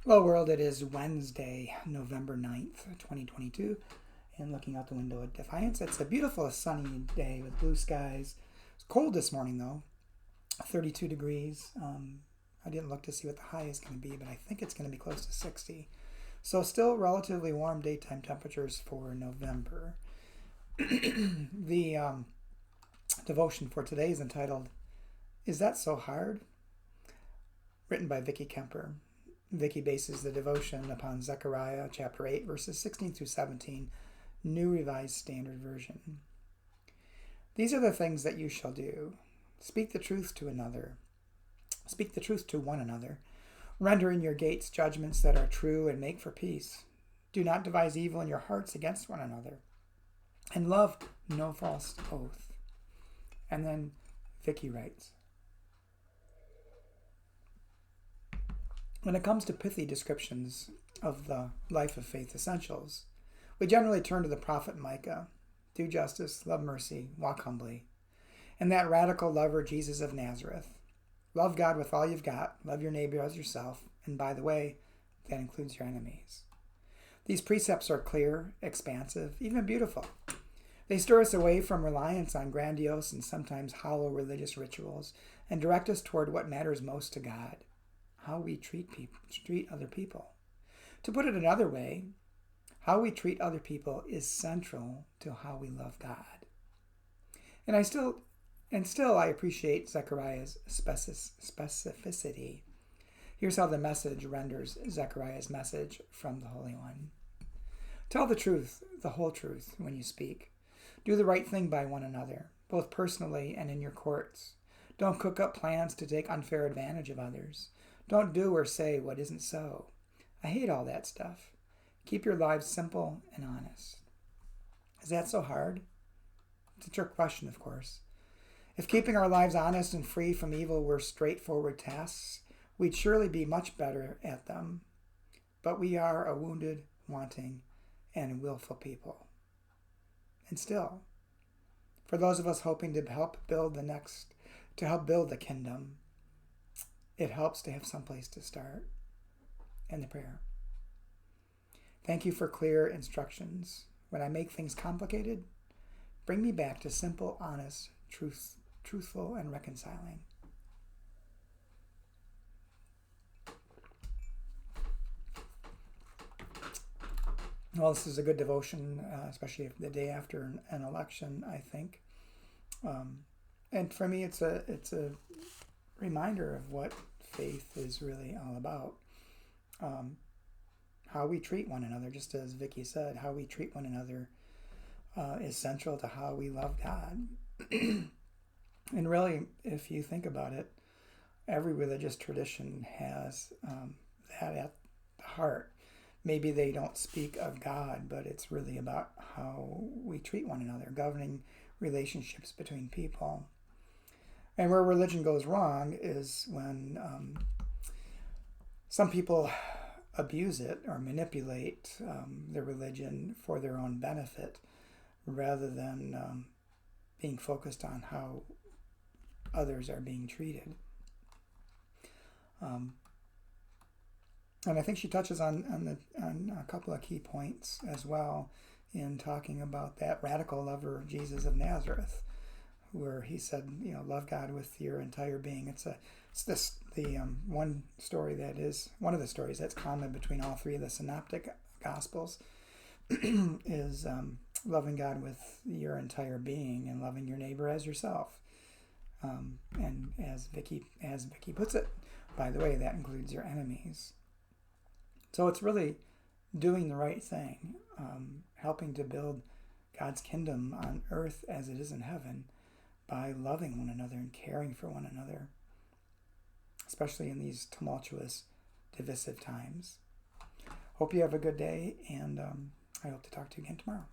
Hello world, it is Wednesday, November 9th, 2022, and looking out the window at Defiance. It's a beautiful sunny day with blue skies. It's cold this morning though, 32 degrees. I didn't look to see what the high is going to be, but I think it's going to be close to 60. So still relatively warm daytime temperatures for November. The devotion for today is entitled, Is That So Hard? Written by Vicki Kemper. Vicki bases the devotion upon Zechariah chapter 8, verses 16 through 17, New Revised Standard Version. These are the things that you shall do. Speak the truth to another. Speak the truth to one another. Render in your gates judgments that are true and make for peace. Do not devise evil in your hearts against one another. And love no false oath. And then Vicki writes, when it comes to pithy descriptions of the life of faith essentials, we generally turn to the prophet Micah. Do justice, love mercy, walk humbly. And that radical lover, Jesus of Nazareth. Love God with all you've got, love your neighbor as yourself, and by the way, that includes your enemies. These precepts are clear, expansive, even beautiful. They stir us away from reliance on grandiose and sometimes hollow religious rituals and direct us toward what matters most to God. How we treat other people. To put it another way, how we treat other people is central to how we love God. And still I appreciate Zechariah's specificity. Here's how the message renders Zechariah's message from the Holy One. Tell the truth, the whole truth, when you speak. Do the right thing by one another, both personally and in your courts. Don't cook up plans to take unfair advantage of others. Don't do or say what isn't so. I hate all that stuff. Keep your lives simple and honest. Is that so hard? It's a trick question, of course. If keeping our lives honest and free from evil were straightforward tasks, we'd surely be much better at them. But we are a wounded, wanting, and willful people. And still, for those of us hoping to help build the kingdom, it helps to have some place to start. And the prayer. Thank you for clear instructions. When I make things complicated, bring me back to simple, honest, truthful, and reconciling. Well, this is a good devotion, especially the day after an election, I think. And for me, it's a reminder of what faith is really all about. How we treat one another, just as Vicki said, how we treat one another is central to how we love God. And really, if you think about it, every religious tradition has that at the heart. Maybe they don't speak of God, but it's really about how we treat one another, governing relationships between people. And where religion goes wrong is when some people abuse it or manipulate their religion for their own benefit rather than being focused on how others are being treated. And I think she touches on a couple of key points as well in talking about that radical lover, Jesus of Nazareth, where he said, love God with your entire being. One of the stories that's common between all three of the synoptic gospels is loving God with your entire being and loving your neighbor as yourself. And as Vicki puts it, by the way, that includes your enemies. So it's really doing the right thing, helping to build God's kingdom on earth as it is in heaven by loving one another and caring for one another, especially in these tumultuous, divisive times. Hope you have a good day, and I hope to talk to you again tomorrow.